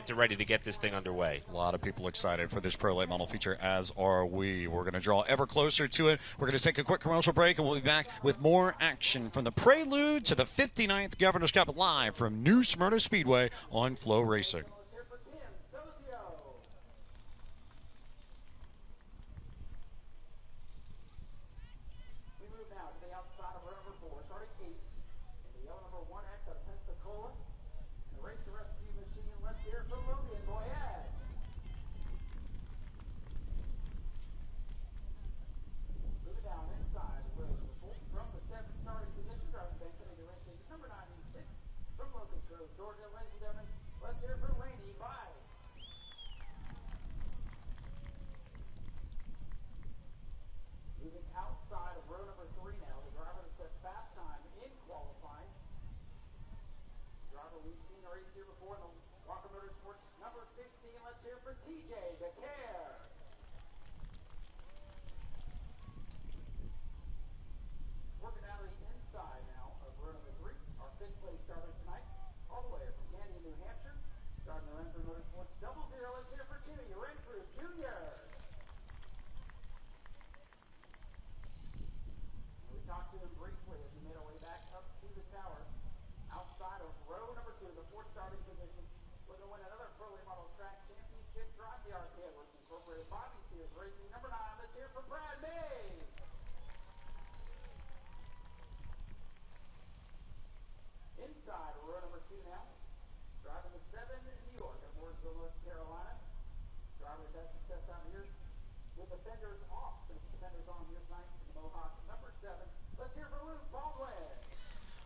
amped and ready to get this thing underway. A lot of people excited for this Pro Late Model feature, as are we. We're going to draw ever closer to it. We're going to take a quick commercial break, and we'll be back with more action from the prelude to the 59th Governor's Cup live from New Smyrna Speedway on FloRacing.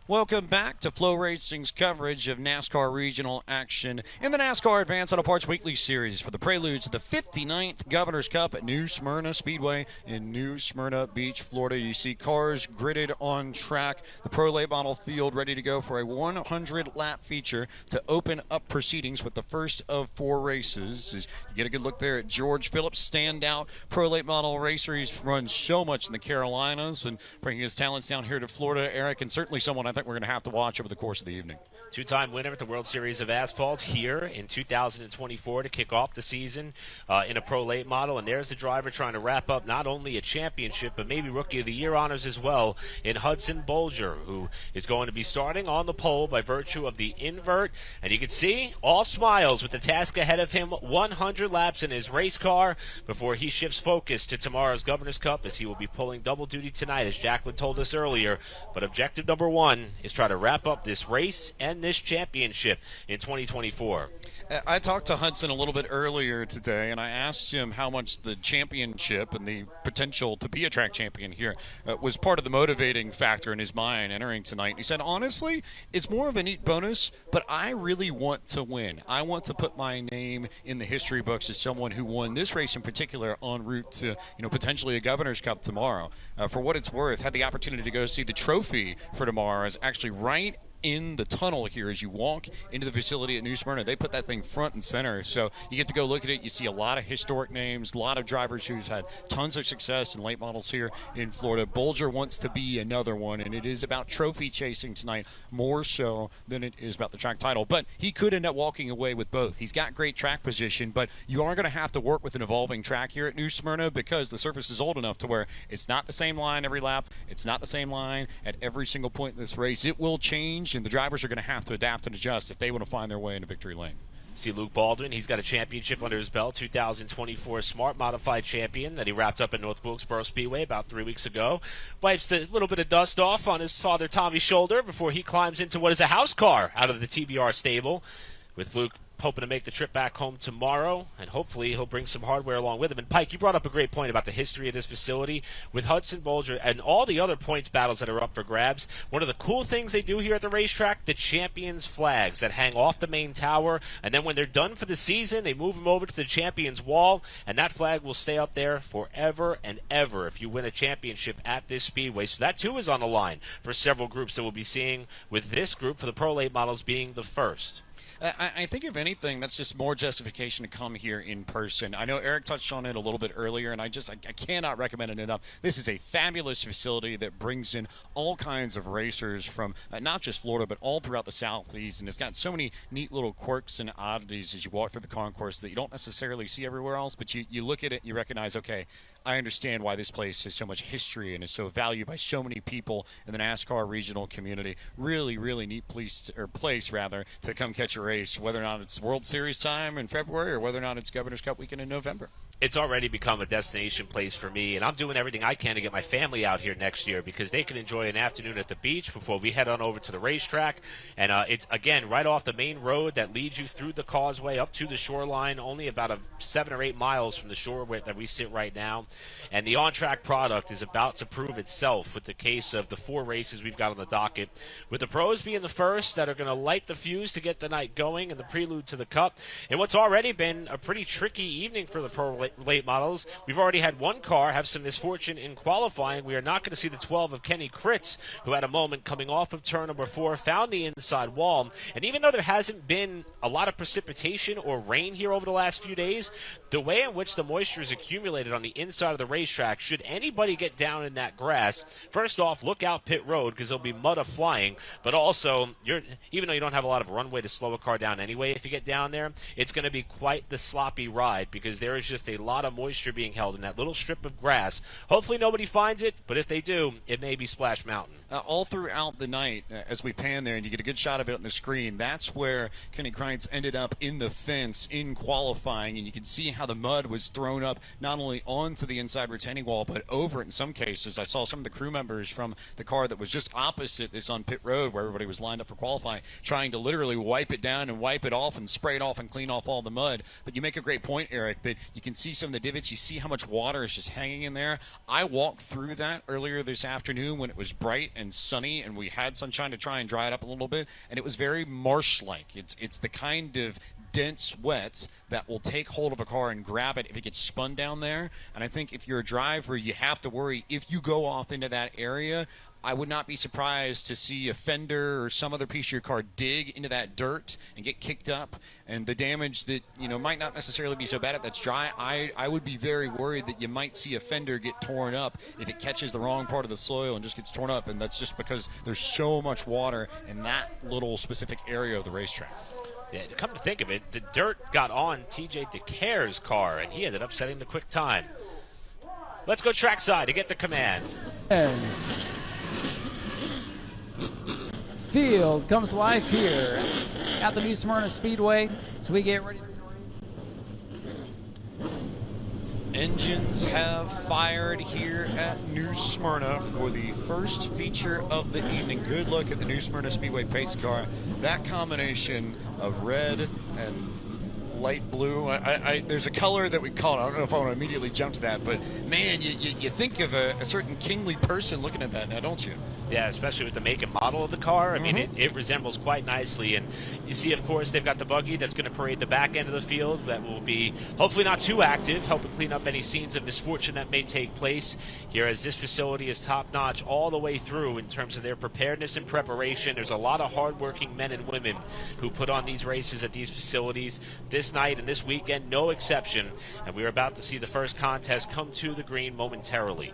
Welcome back to FloRacing's coverage of NASCAR regional action in the NASCAR Advance Auto Parts Weekly Series for the prelude to the 59th Governor's Cup at New Smyrna Speedway in New Smyrna Beach, Florida. You see cars gridded on track, the Pro Late Model field ready to go for a 100-lap feature to open up proceedings with the first of 4 races. As you get a good look there at George Phillips, standout Pro Late Model racer. He's run so much in the Carolinas and bringing his talents down here to Florida, Eric, and certainly someone I think we're going to have to watch over the course of the evening. Two-time winner at the World Series of Asphalt here in 2024 to kick off the season in a Pro Late Model. And there's the driver trying to wrap up not only a championship, but maybe Rookie of the Year honors as well in Hudson Bolger, who is going to be starting on the pole by virtue of the invert. And you can see all smiles with the task ahead of him, 100 laps in his race car before he shifts focus to tomorrow's Governor's Cup, as he will be pulling double duty tonight, as Jacqueline told us earlier. But objective number 1 is try to wrap up this race and this championship in 2024. I talked to Hudson a little bit earlier today, and I asked him how much the championship and the potential to be a track champion here was part of the motivating factor in his mind entering tonight. And he said, honestly, it's more of a neat bonus, but I really want to win. I want to put my name in the history books as someone who won this race in particular en route to, potentially a Governor's Cup tomorrow. For what it's worth, had the opportunity to go see the trophy for tomorrow is actually right in the tunnel here as you walk into the facility at New Smyrna. They put that thing front and center, so you get to go look at it. You see a lot of historic names, a lot of drivers who've had tons of success in late models here in Florida. Bolger wants to be another one, and it is about trophy chasing tonight more so than it is about the track title. But he could end up walking away with both. He's got great track position, but you are going to have to work with an evolving track here at New Smyrna because the surface is old enough to where it's not the same line every lap. It's not the same line at every single point in this race. It will change, and the drivers are going to have to adapt and adjust if they want to find their way into victory lane. See Luke Baldwin, he's got a championship under his belt, 2024 Smart Modified Champion that he wrapped up at North Wilkesboro Speedway about 3 weeks ago. Wipes a little bit of dust off on his father Tommy's shoulder before he climbs into what is a house car out of the TBR stable, with Luke hoping to make the trip back home tomorrow, and hopefully he'll bring some hardware along with him. And Pike, you brought up a great point about the history of this facility with Hudson Bolger and all the other points battles that are up for grabs. One of the cool things they do here at the racetrack, the champions flags that hang off the main tower, and then when they're done for the season, they move them over to the champions wall, and that flag will stay up there forever and ever if you win a championship at this speedway. So that too is on the line for several groups that we'll be seeing, with this group for the Pro Late Models being the first. I think if anything, that's just more justification to come here in person. I know Eric touched on it a little bit earlier, and I cannot recommend it enough. This is a fabulous facility that brings in all kinds of racers from not just Florida, but all throughout the Southeast, and it's got so many neat little quirks and oddities as you walk through the concourse that you don't necessarily see everywhere else, but you look at it and you recognize, okay, I understand why this place has so much history and is so valued by so many people in the NASCAR regional community. Really, really neat place to come catch a race, whether or not it's World Series time in February or whether or not it's Governor's Cup weekend in November. It's already become a destination place for me, and I'm doing everything I can to get my family out here next year because they can enjoy an afternoon at the beach before we head on over to the racetrack. And it's, again, right off the main road that leads you through the causeway up to the shoreline, only about 7 or 8 miles from the shore that we sit right now. And the on-track product is about to prove itself with the case of the 4 races we've got on the docket, with the pros being the first that are going to light the fuse to get the night going and the prelude to the Cup. And what's already been a pretty tricky evening for the pro late models. We've already had one car have some misfortune in qualifying. We are not going to see the 12 of Kenny Kritz, who had a moment coming off of turn number 4, found the inside wall. And even though there hasn't been a lot of precipitation or rain here over the last few days, the way in which the moisture is accumulated on the inside of the racetrack, should anybody get down in that grass, first off, look out pit road because there'll be mud flying. But also, even though you don't have a lot of runway to slow a car down anyway, if you get down there, it's going to be quite the sloppy ride because there is just a lot of moisture being held in that little strip of grass. Hopefully nobody finds it, but if they do, it may be Splash Mountain. All throughout the night, as we pan there and you get a good shot of it on the screen, that's where Kenny Kritz ended up in the fence in qualifying, and you can see how the mud was thrown up not only onto the inside retaining wall, but over it in some cases. I saw some of the crew members from the car that was just opposite this on pit road where everybody was lined up for qualifying, trying to literally wipe it down and wipe it off and spray it off and clean off all the mud. But you make a great point, Eric, that you can see some of the divots. You see how much water is just hanging in there. I walked through that earlier this afternoon when it was bright and sunny and we had sunshine to try and dry it up a little bit, and it was very marsh-like. It's the kind of dense wet that will take hold of a car and grab it if it gets spun down there. And I think if you're a driver, you have to worry if you go off into that area. I would not be surprised to see a fender or some other piece of your car dig into that dirt and get kicked up, and the damage that might not necessarily be so bad if that's dry. I would be very worried that you might see a fender get torn up if it catches the wrong part of the soil and just gets torn up, and that's just because there's so much water in that little specific area of the racetrack. Yeah, to come to think of it, the dirt got on TJ DeCare's car, and he ended up setting the quick time. Let's go trackside to get the command. Field comes live here at the new Smyrna Speedway as we get ready. Engines have fired here at New Smyrna for the first feature of the evening. Good look at the New Smyrna Speedway pace car. That combination of red and light blue. There's a color that we call it. I don't know if I want to immediately jump to that, but man, you think of a certain kingly person looking at that now, don't you? Yeah, especially with the make and model of the car. I mean, it resembles quite nicely. And you see, of course, they've got the buggy that's going to parade the back end of the field that will be hopefully not too active, helping clean up any scenes of misfortune that may take place here, as this facility is top-notch all the way through in terms of their preparedness and preparation. There's a lot of hardworking men and women who put on these races at these facilities. This night and this weekend, no exception. And we're about to see the first contest come to the green momentarily.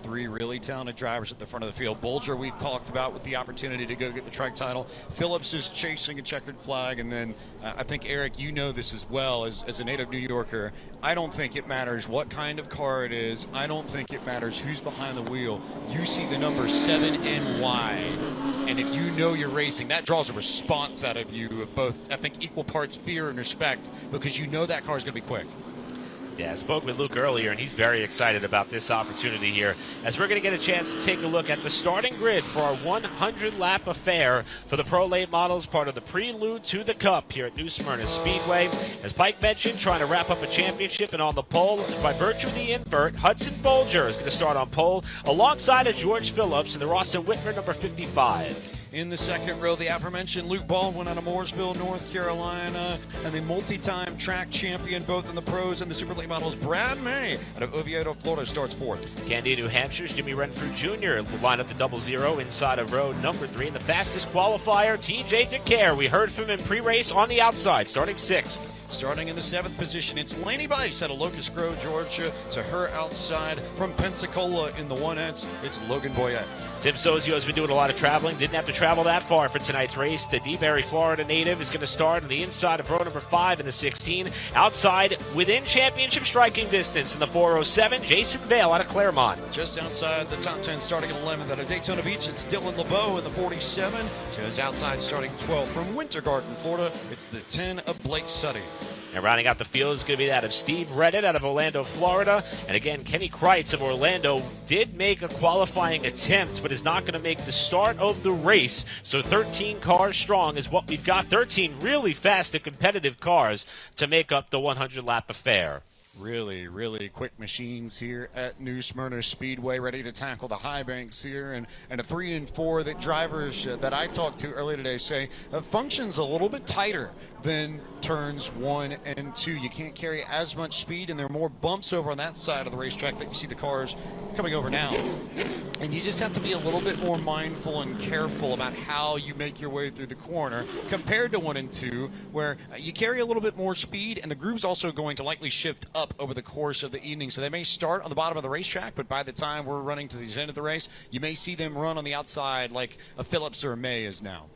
3 really talented drivers at the front of the field. Bolger, we've talked about, with the opportunity to go get the track title. Phillips is chasing a checkered flag. And then I think, Eric, you know this as well as a native New Yorker. I don't think it matters what kind of car it is. I don't think it matters who's behind the wheel. You see the number 7NY, and if you know you're racing, that draws a response out of you of both, I think, equal parts fear and respect, because you know that car is going to be quick. Yeah, I spoke with Luke earlier, and he's very excited about this opportunity here, as we're going to get a chance to take a look at the starting grid for our 100-lap affair for the Pro Late Models, part of the prelude to the Cup here at New Smyrna Speedway. As Mike mentioned, trying to wrap up a championship, and on the pole, by virtue of the invert, Hudson Bolger is going to start on pole, alongside of George Phillips in the Ross and Whitmer number 55. In the second row, the aforementioned Luke Baldwin out of Mooresville, North Carolina, and the multi-time track champion both in the pros and the Super Late Models, Brad May out of Oviedo, Florida, starts fourth. Candia, New Hampshire's Jimmy Renfrew Jr. will line up the 00 inside of row number 3. And the fastest qualifier, TJ DeCare. We heard from him pre-race on the outside, starting 6th. Starting in the 7th position, it's Laney Bice out of Locust Grove, Georgia. To her outside from Pensacola in the 1Ns, it's Logan Boyette. Tim Sozio has been doing a lot of traveling. Didn't have to travel that far for tonight's race. The DeBerry, Florida native is going to start on the inside of row number 5 in the 16. Outside, within championship striking distance in the 407, Jason Vale out of Claremont. Just outside the top 10, starting at 11th out of Daytona Beach, it's Dylan LeBeau in the 47. Just outside, starting 12th from Winter Garden, Florida, it's the 10 of Blake Suddy. And rounding out the field is going to be that of Steve Reddit out of Orlando, Florida. And again, Kenny Kreitz of Orlando did make a qualifying attempt, but is not going to make the start of the race. So 13 cars strong is what we've got. 13 really fast and competitive cars to make up the 100-lap affair. Really, really quick machines here at New Smyrna Speedway, ready to tackle the high banks here. And a 3 and 4 that drivers that I talked to earlier today say functions a little bit tighter than turns 1 and 2. You can't carry as much speed, and there are more bumps over on that side of the racetrack that you see the cars coming over now. And you just have to be a little bit more mindful and careful about how you make your way through the corner compared to 1 and 2, where you carry a little bit more speed, and the groove's also going to likely shift up over the course of the evening. So they may start on the bottom of the racetrack, but by the time we're running to the end of the race, you may see them run on the outside like a Phillips or a May is now.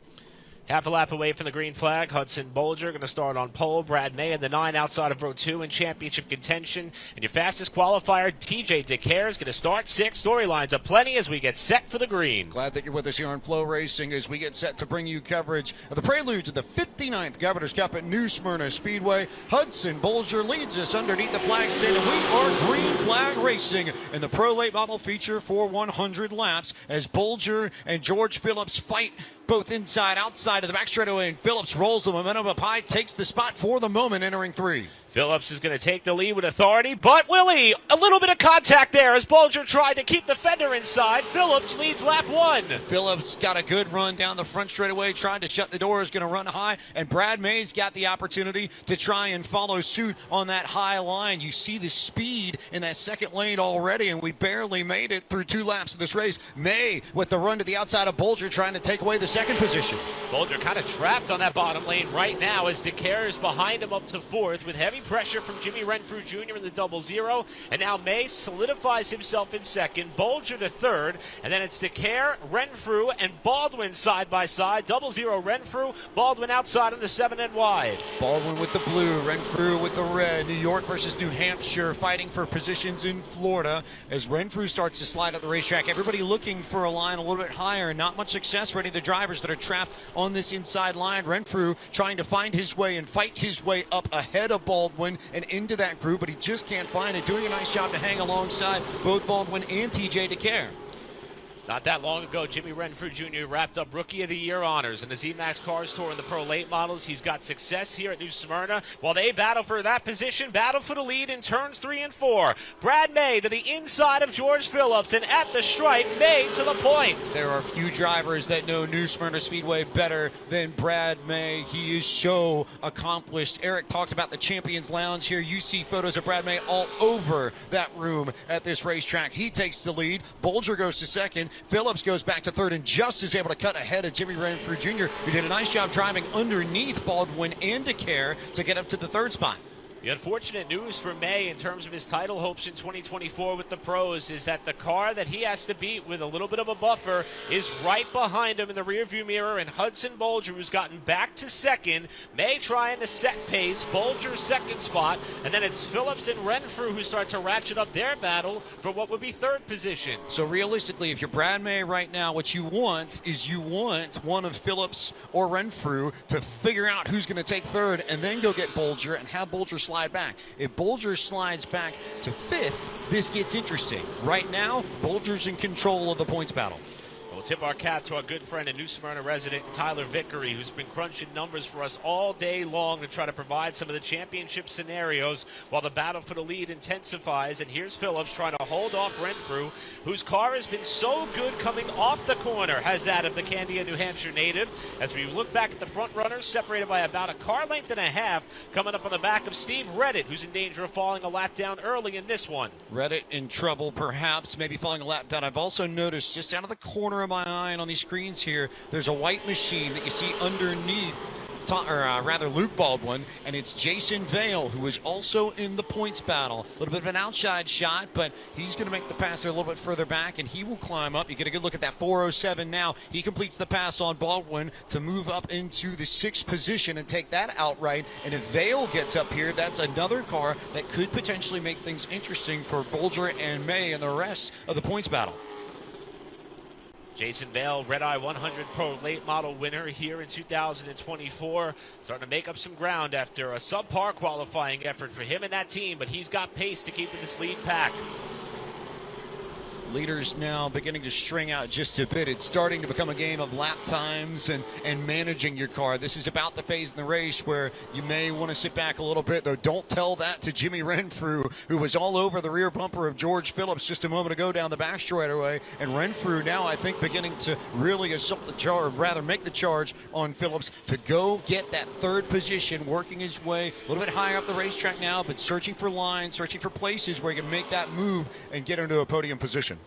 Half a lap away from the green flag, Hudson Bolger going to start on pole. Brad May in the 9 outside of row 2 in championship contention. And your fastest qualifier, TJ DeCare, is going to start 6th. Storylines are plenty as we get set for the green. Glad that you're with us here on FloRacing as we get set to bring you coverage of the prelude to the 59th Governor's Cup at New Smyrna Speedway. Hudson Bolger leads us underneath the flag stand, and we are green flag racing in the Pro Late Model feature for 100 laps as Bolger and George Phillips fight both inside, outside of the back straightaway, and Phillips rolls the momentum up high, takes the spot for the moment, entering 3. Phillips is going to take the lead with authority, but Willie, a little bit of contact there as Bolger tried to keep the fender inside. Phillips leads lap 1. Phillips got a good run down the front straightaway, tried to shut the door, is going to run high, and Brad May's got the opportunity to try and follow suit on that high line. You see the speed in that second lane already, and we barely made it through 2 laps of this race. May with the run to the outside of Bolger, trying to take away the second position. Bolger kind of trapped on that bottom lane right now as DeCare is behind him up to 4th with heavy pressure from Jimmy Renfrew Jr. in the 00. And now May solidifies himself in 2nd, Bolger to 3rd, and then it's DeCare, Renfrew, and Baldwin side by side. 00 Renfrew, Baldwin outside on the 7 and wide. Baldwin with the blue, Renfrew with the red. New York versus New Hampshire fighting for positions in Florida as Renfrew starts to slide up the racetrack. Everybody looking for a line a little bit higher, and not much success for any of the drivers that are trapped on this inside line. Renfrew trying to find his way and fight his way up ahead of Baldwin and into that group, but he just can't find it. Doing a nice job to hang alongside both Baldwin and TJ DeCare. Not that long ago, Jimmy Renfrew Jr. wrapped up Rookie of the Year honors in the Z-Max Cars Tour in the Pro Late Models. He's got success here at New Smyrna. While they battle for that position, battle for the lead in turns 3 and 4. Brad May to the inside of George Phillips, and at the stripe, May to the point. There are few drivers that know New Smyrna Speedway better than Brad May. He is so accomplished. Eric talked about the Champions Lounge here. You see photos of Brad May all over that room at this racetrack. He takes the lead. Bolger goes to 2nd. Phillips goes back to 3rd and just is able to cut ahead of Jimmy Renfrew Jr., who did a nice job driving underneath Baldwin and DeCare to get up to the 3rd spot. The unfortunate news for May in terms of his title hopes in 2024 with the pros is that the car that he has to beat with a little bit of a buffer is right behind him in the rearview mirror, and Hudson Bolger, who's gotten back to 2nd. May trying to set pace, Bolger's 2nd spot, and then it's Phillips and Renfrew who start to ratchet up their battle for what would be 3rd position. So realistically, if you're Brad May right now, what you want is you want one of Phillips or Renfrew to figure out who's going to take 3rd and then go get Bolger and have Bolger slide back. If Bolger slides back to 5th, this gets interesting. Right now, Bolger's in control of the points battle. We'll tip our cap to our good friend and New Smyrna resident Tyler Vickery, who's been crunching numbers for us all day long to try to provide some of the championship scenarios while the battle for the lead intensifies. And here's Phillips trying to hold off Renfrew, whose car has been so good coming off the corner, has that of the Candia, New Hampshire native. As we look back at the front runners, separated by about a car length and a half, coming up on the back of Steve Redditt, who's in danger of falling a lap down early in this one. Redditt in trouble, perhaps, maybe falling a lap down. I've also noticed just out of the corner of my eye and on these screens here, there's a white machine that you see underneath, Luke Baldwin, and it's Jason Vale, who is also in the points battle. A little bit of an outside shot, but he's going to make the pass there a little bit further back, and he will climb up. You get a good look at that 407 now. He completes the pass on Baldwin to move up into the 6th position and take that outright. And if Vale gets up here, that's another car that could potentially make things interesting for Bolger and May and the rest of the points battle. Jason Vale, Red Eye 100 Pro late model winner here in 2024, starting to make up some ground after a subpar qualifying effort for him and that team, but he's got pace to keep in this lead pack. Leaders now beginning to string out just a bit. It's starting to become a game of lap times and managing your car. This is about the phase in the race where you may want to sit back a little bit, though don't tell that to Jimmy Renfrew, who was all over the rear bumper of George Phillips just a moment ago down the back straightaway. And Renfrew now, I think, beginning to really assault the charge, or rather make the charge on Phillips to go get that 3rd position, working his way a little bit higher up the racetrack now, but searching for lines, searching for places where he can make that move and get into a podium position.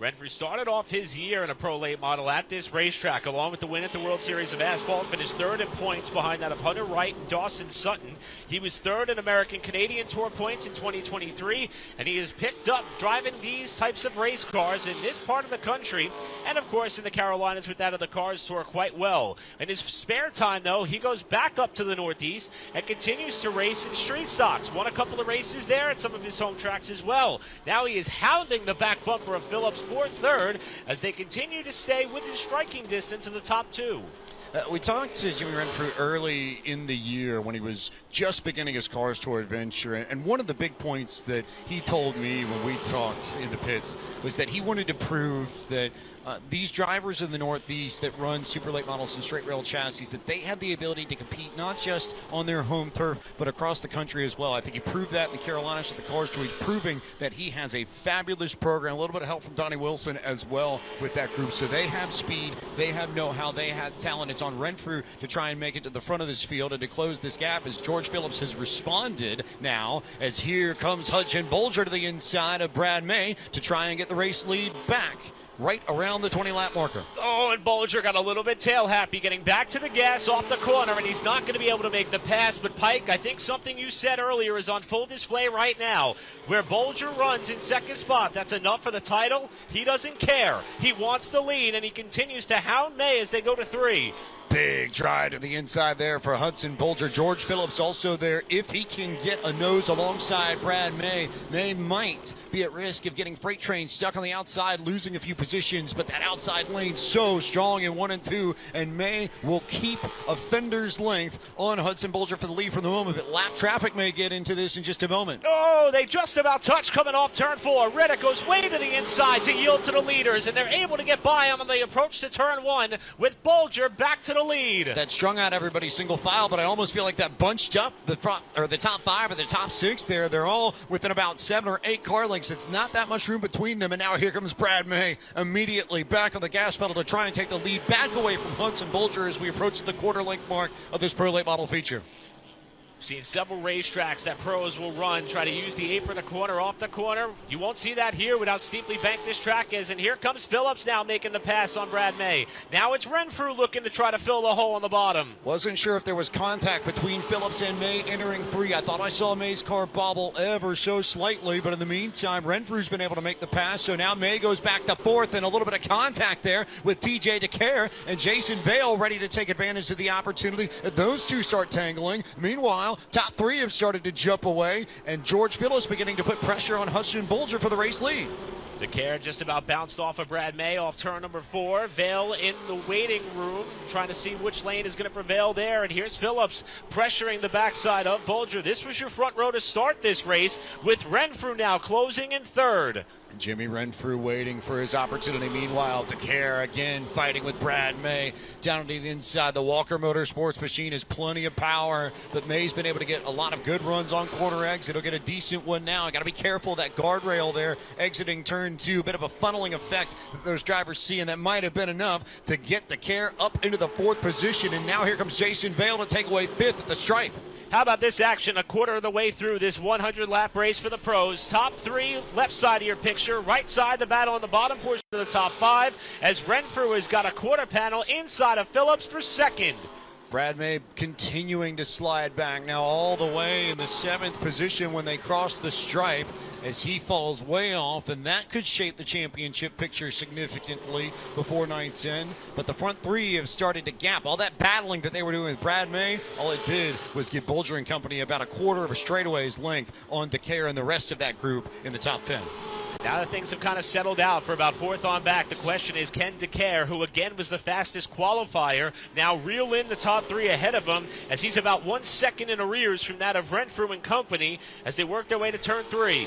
Renfrew started off his year in a pro late model at this racetrack, along with the win at the World Series of Asphalt, finished 3rd in points behind that of Hunter Wright and Dawson Sutton. He was 3rd in American Canadian Tour points in 2023, and he has picked up driving these types of race cars in this part of the country, and of course in the Carolinas with that of the Cars Tour quite well. In his spare time, though, he goes back up to the Northeast and continues to race in street stocks. Won a couple of races there at some of his home tracks as well. Now he is hounding the back bumper of Phillips for 3rd as they continue to stay within striking distance of the top 2. We talked to Jimmy Renfrew early in the year when he was just beginning his Cars Tour adventure, and one of the big points that he told me when we talked in the pits was that he wanted to prove that these drivers in the Northeast that run super late models and straight rail chassis, that they had the ability to compete not just on their home turf but across the country as well. I think he proved that in the Carolinas at the Cars Tour. He's proving that he has a fabulous program, a little bit of help from Donnie Wilson as well with that group. So they have speed, they have know-how, they have talent. It's on Renfrew to try and make it to the front of this field and to close this gap as George Phillips has responded now, as here comes Hudson Bolger to the inside of Brad May to try and get the race lead back right around the 20-lap marker. Oh, and Bolger got a little bit tail happy, getting back to the gas off the corner, and he's not going to be able to make the pass. But Pike, I think something you said earlier is on full display right now. Where Bolger runs in 2nd spot, that's enough for the title. He doesn't care. He wants the lead, and he continues to hound May as they go to 3. Big try to the inside there for Hudson Bolger. George Phillips also there. If he can get a nose alongside Brad May, May might be at risk of getting Freight Train stuck on the outside, losing a few positions, but that outside lane so strong in 1 and 2, and May will keep a fender's length on Hudson Bolger for the lead from the moment, but lap traffic may get into this in just a moment. Oh, they just about touch coming off turn 4. Reddick goes way to the inside to yield to the leaders, and they're able to get by him on the approach to turn 1 with Bolger back to the lead. That strung out everybody single file, but I almost feel like that bunched up the front, or the top 5 or the top 6 there. They're all within about 7 or 8 car lengths. It's not that much room between them, and now here comes Brad May immediately back on the gas pedal to try and take the lead back away from Hudson Bolger as we approach the quarter length mark of this pro late model feature. Seen several racetracks that pros will run, try to use the apron, a corner, off the corner. You won't see that here with how steeply banked this track is. And here comes Phillips now making the pass on Brad May. Now it's Renfrew looking to try to fill the hole on the bottom. Wasn't sure if there was contact between Phillips and May entering 3. I thought I saw May's car bobble ever so slightly, but in the meantime, Renfrew's been able to make the pass. So now May goes back to 4th, and a little bit of contact there with TJ DeCare and Jason Vale ready to take advantage of the opportunity. Those two start tangling. Meanwhile, top 3 have started to jump away, and George Phillips beginning to put pressure on Hudson Bolger for the race lead. DeCare just about bounced off of Brad May off turn number 4. Vale in the waiting room, trying to see which lane is going to prevail there. And here's Phillips pressuring the backside of Bolger. This was your front row to start this race, with Renfrew now closing in 3rd. Jimmy Renfrew waiting for his opportunity. Meanwhile, Decare again fighting with Brad May down to the inside. The Walker Motorsports machine has plenty of power, but May's been able to get a lot of good runs on corner exit. He'll get a decent one now. Got to be careful of that guardrail there exiting turn 2. Bit of a funneling effect that those drivers see, and that might have been enough to get Decare up into the 4th position. And now here comes Jason Vale to take away 5th at the stripe. How about this action a quarter of the way through this 100-lap race for the pros? Top 3, left side of your picture, right side the battle in the bottom portion of the top 5, as Renfrew has got a quarter panel inside of Phillips for 2nd. Brad May continuing to slide back now all the way in the 7th position when they cross the stripe, as he falls way off, and that could shape the championship picture significantly before night's end. But the front 3 have started to gap. All that battling that they were doing with Brad May, all it did was give Bolger and company about a quarter of a straightaway's length on Decare and the rest of that group in the top 10. Now that things have kind of settled out for about 4th on back, the question is, can Decare, who again was the fastest qualifier, now reel in the top 3 ahead of him, as he's about 1 second in arrears from that of Renfrew and company as they work their way to turn 3.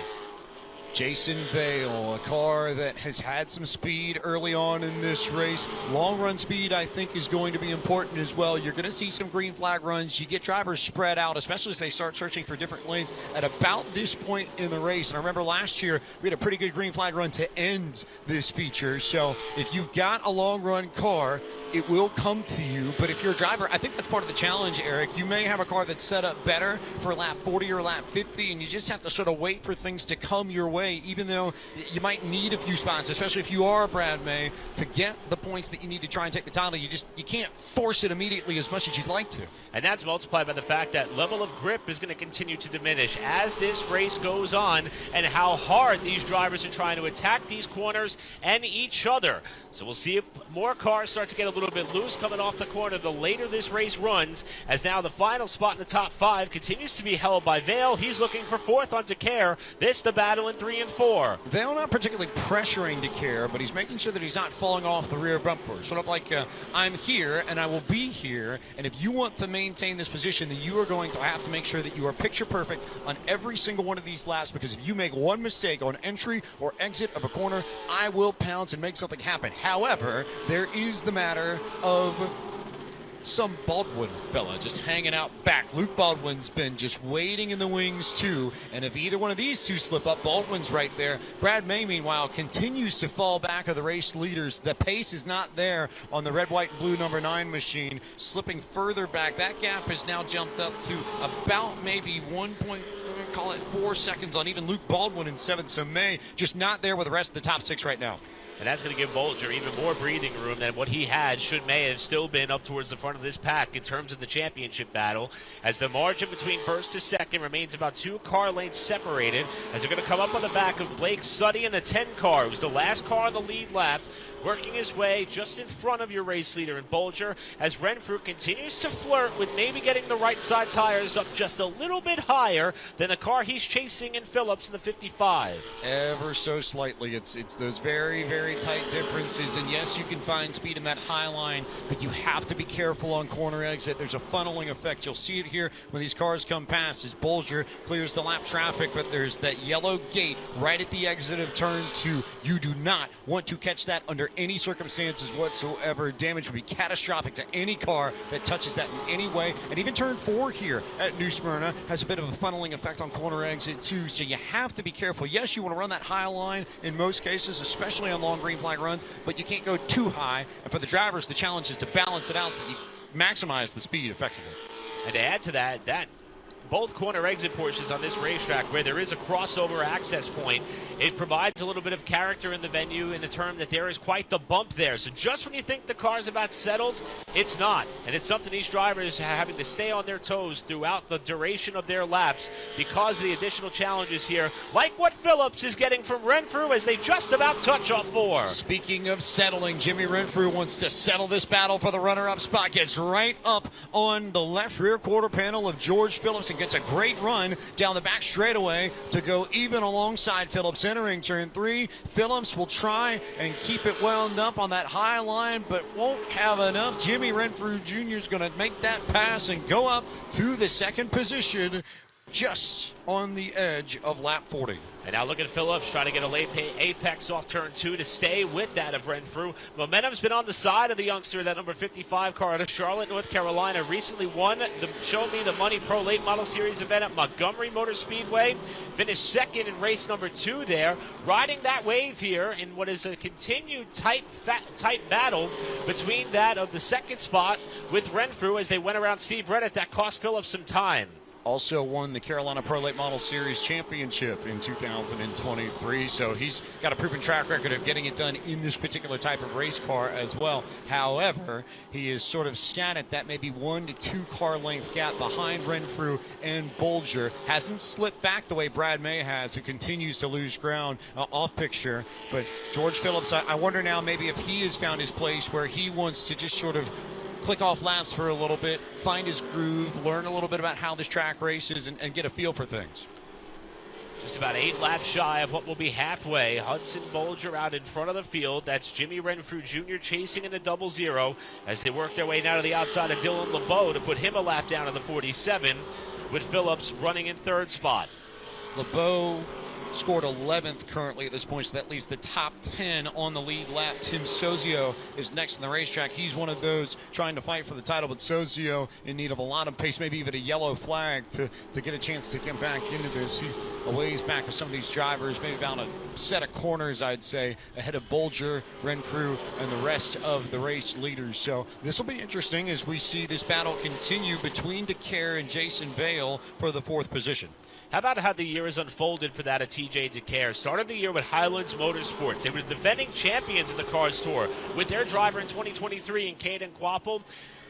Jason Vale, a car that has had some speed early on in this race. Long run speed, I think, is going to be important as well. You're going to see some green flag runs. You get drivers spread out, especially as they start searching for different lanes at about this point in the race. And I remember last year, we had a pretty good green flag run to end this feature. So if you've got a long run car, it will come to you. But if you're a driver, I think that's part of the challenge, Eric. You may have a car that's set up better for lap 40 or lap 50, and you just have to sort of wait for things to come your way, even though you might need a few spots, especially if you are Brad May, to get the points that you need to try and take the title. You can't force it immediately as much as you'd like to. And that's multiplied by the fact that level of grip is going to continue to diminish as this race goes on, and how hard these drivers are trying to attack these corners and each other. So we'll see if more cars start to get a little bit loose coming off the corner the later this race runs, as now the final spot in the top 5 continues to be held by Vale. He's looking for 4th on Decare. This the battle in 3 and 4. Vale not particularly pressuring Decare, but he's making sure that he's not falling off the rear bumper. Sort of like, I'm here and I will be here, and if you want to maintain this position, then you are going to have to make sure that you are picture perfect on every single one of these laps, because if you make one mistake on entry or exit of a corner, I will pounce and make something happen. However, there is the matter of some Baldwin fella just hanging out back. Luke Baldwin's been just waiting in the wings too, and if either one of these two slip up, Baldwin's right there. Brad May, meanwhile, continues to fall back of the race leaders. The pace is not there on the red, white, and blue number 9 machine, slipping further back. That gap has now jumped up to about maybe 4 seconds on even Luke Baldwin in 7th. So May just not there with the rest of the top 6 right now. And that's going to give Bolger even more breathing room than what he had should May have still been up towards the front of this pack in terms of the championship battle, as the margin between 1st to 2nd remains about 2 car lengths separated, as they're going to come up on the back of Blake Suddy in the 10 car. It was the last car on the lead lap, working his way just in front of your race leader in Bolger, as Renfrew continues to flirt with maybe getting the right side tires up just a little bit higher than the car he's chasing in Phillips in the 55. Ever so slightly. It's those very, very tight differences, and yes, you can find speed in that high line, but you have to be careful on corner exit. There's a funneling effect. You'll see it here when these cars come past as Bolger clears the lap traffic, but there's that yellow gate right at the exit of turn 2. You do not want to catch that under any circumstances whatsoever. Damage would be catastrophic to any car that touches that in any way. And even turn 4 here at New Smyrna has a bit of a funneling effect on corner exit too, so you have to be careful. Yes, you want to run that high line in most cases, especially on long green flag runs, but you can't go too high. And for the drivers, the challenge is to balance it out so that you maximize the speed effectively. And to add to that, both corner exit portions on this racetrack, where there is a crossover access point, it provides a little bit of character in the venue in the term that there is quite the bump there. So just when you think the car's about settled, it's not. And it's something these drivers are having to stay on their toes throughout the duration of their laps because of the additional challenges here, like what Phillips is getting from Renfrew as they just about touch off 4. Speaking of settling, Jimmy Renfrew wants to settle this battle for the runner-up spot. Gets right up on the left rear quarter panel of George Phillips and gets a great run down the back straightaway to go even alongside Phillips entering turn 3. Phillips will try and keep it wound up on that high line, but won't have enough. Jimmy Renfrew Jr. is going to make that pass and go up to the 2nd position just on the edge of lap 40. And now look at Phillips trying to get a late apex off turn 2 to stay with that of Renfrew. Momentum's been on the side of the youngster, that number 55 car out of Charlotte, North Carolina. Recently won the Show Me the Money Pro Late Model Series event at Montgomery Motor Speedway. Finished second in race number 2 there. Riding that wave here in what is a continued tight battle between that of the second spot with Renfrew as they went around Steve Reddit. That cost Phillips some time. Also won the Carolina Pro Late Model Series Championship in 2023, so he's got a proven track record of getting it done in this particular type of race car as well. However, he is sort of sat at that maybe 1 to 2 car length gap behind Renfrew and Bolger. Hasn't slipped back the way Brad May has, who continues to lose ground off picture. But George Phillips, I wonder now maybe if he has found his place where he wants to just sort of click off laps for a little bit, find his groove, learn a little bit about how this track races, and get a feel for things. Just about 8 laps shy of what will be halfway. Hudson Bolger out in front of the field. That's Jimmy Renfrew Jr. chasing in a 00 as they work their way now to the outside of Dylan LeBeau to put him a lap down to the 47, with Phillips running in 3rd spot. LeBeau scored 11th currently at this point, so that leaves the top 10 on the lead lap. Tim Sozio is next in the racetrack. He's one of those trying to fight for the title, but Sozio in need of a lot of pace, maybe even a yellow flag to get a chance to get back into this. He's a ways back with some of these drivers, maybe about a set of corners, I'd say, ahead of Bolger, Renfrew, and the rest of the race leaders. So this will be interesting as we see this battle continue between DeCare and Jason Vale for the 4th position. How about how the year has unfolded for that of TJ DeCare? Started the year with Highlands Motorsports. They were defending champions in the Cars Tour with their driver in 2023 in Caden Quapple.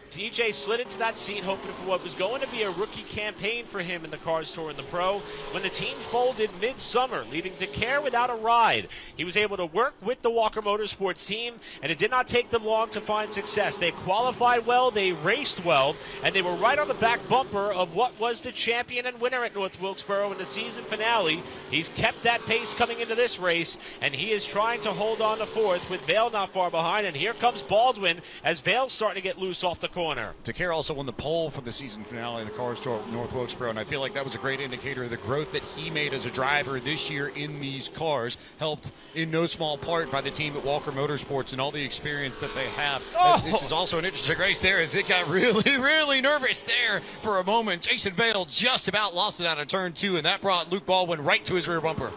DJ slid into that seat hoping for what was going to be a rookie campaign for him in the Cars Tour and the Pro. When the team folded mid-summer, leaving DeCare without a ride, he was able to work with the Walker Motorsports team, and it did not take them long to find success. They qualified well, they raced well, and they were right on the back bumper of what was the champion and winner at North Wilkesboro in the season finale. He's kept that pace coming into this race, and he is trying to hold on to 4th with Vale not far behind. And here comes Baldwin as Vale's starting to get loose off the corner. DeCare also won the pole for the season finale of the Cars Tour at North Wilkesboro, and I feel like that was a great indicator of the growth that he made as a driver this year in these cars, helped in no small part by the team at Walker Motorsports and all the experience that they have. This is also an interesting race there as it got really nervous there for a moment. Jason Vale just about lost it out of turn 2, and that brought Luke Baldwin right to his rear bumper.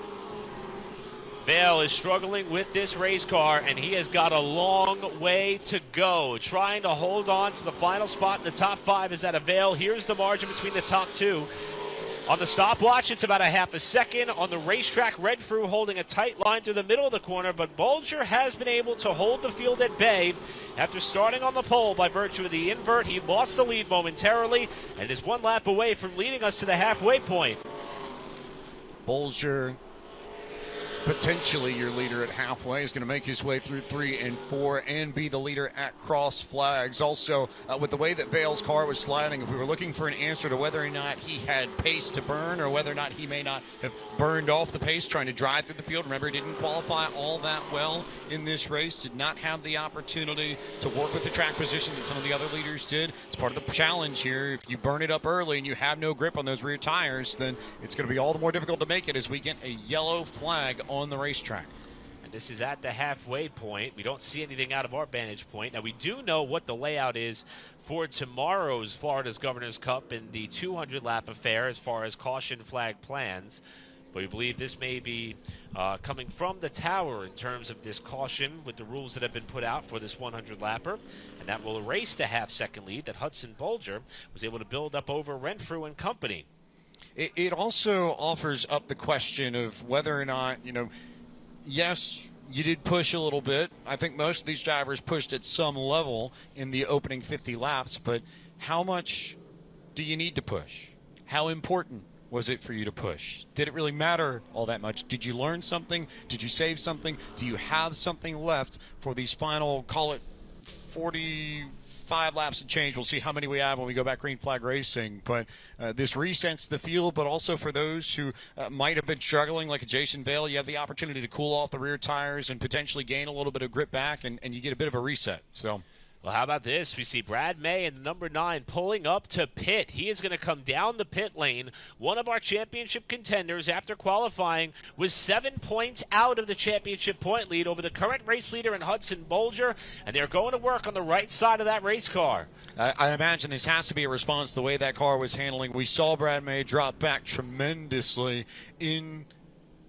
Vale is struggling with this race car, and he has got a long way to go. Trying to hold on to the final spot in the top 5 is that of Vale. Here's the margin between the top 2. On the stopwatch, it's about a half a second. On the racetrack, Renfrew holding a tight line to the middle of the corner, but Bolger has been able to hold the field at bay. After starting on the pole by virtue of the invert, he lost the lead momentarily and is 1 lap away from leading us to the halfway point. Bolger, potentially your leader at halfway, is going to make his way through 3 and 4 and be the leader at cross flags. Also, with the way that Vale's car was sliding, if we were looking for an answer to whether or not he had pace to burn or whether or not he may not have burned off the pace trying to drive through the field. Remember, he didn't qualify all that well in this race, did not have the opportunity to work with the track position that some of the other leaders did. It's part of the challenge here. If you burn it up early and you have no grip on those rear tires, then it's going to be all the more difficult to make it as we get a yellow flag on the racetrack. And this is at the halfway point. We don't see anything out of our vantage point. Now, we do know what the layout is for tomorrow's Florida's Governor's Cup in the 200-lap affair as far as caution flag plans. But we believe this may be coming from the tower in terms of this caution with the rules that have been put out for this 100-lapper. And that will erase the half-second lead that Hudson Bolger was able to build up over Renfrew and company. It also offers up the question of whether or not, yes, you did push a little bit. I think most of these drivers pushed at some level in the opening 50 laps, but how much do you need to push? How important was it for you to push? Did it really matter all that much? Did you learn something? Did you save something? Do you have something left for these final, call it 45 laps of change? We'll see how many we have when we go back green flag racing. But this resets the field, but also for those who might have been struggling, like a Jason Vale, you have the opportunity to cool off the rear tires and potentially gain a little bit of grip back, and you get a bit of a reset. So Well, how about this? We see Brad May in the number 9 pulling up to pit. He is going to come down the pit lane. One of our championship contenders after qualifying was 7 points out of the championship point lead over the current race leader in Hudson Bolger, and they're going to work on the right side of that race car. I imagine this has to be a response to the way that car was handling. We saw Brad May drop back tremendously in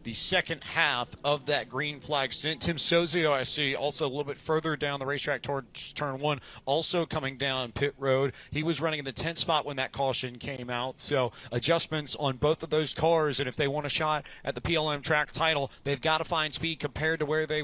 the second half of that green flag stint. Tim Sozio, I see, also a little bit further down the racetrack towards turn 1, also coming down pit road. He was running in the 10th spot when that caution came out. So adjustments on both of those cars, and if they want a shot at the PLM track title, they've got to find speed compared to where they were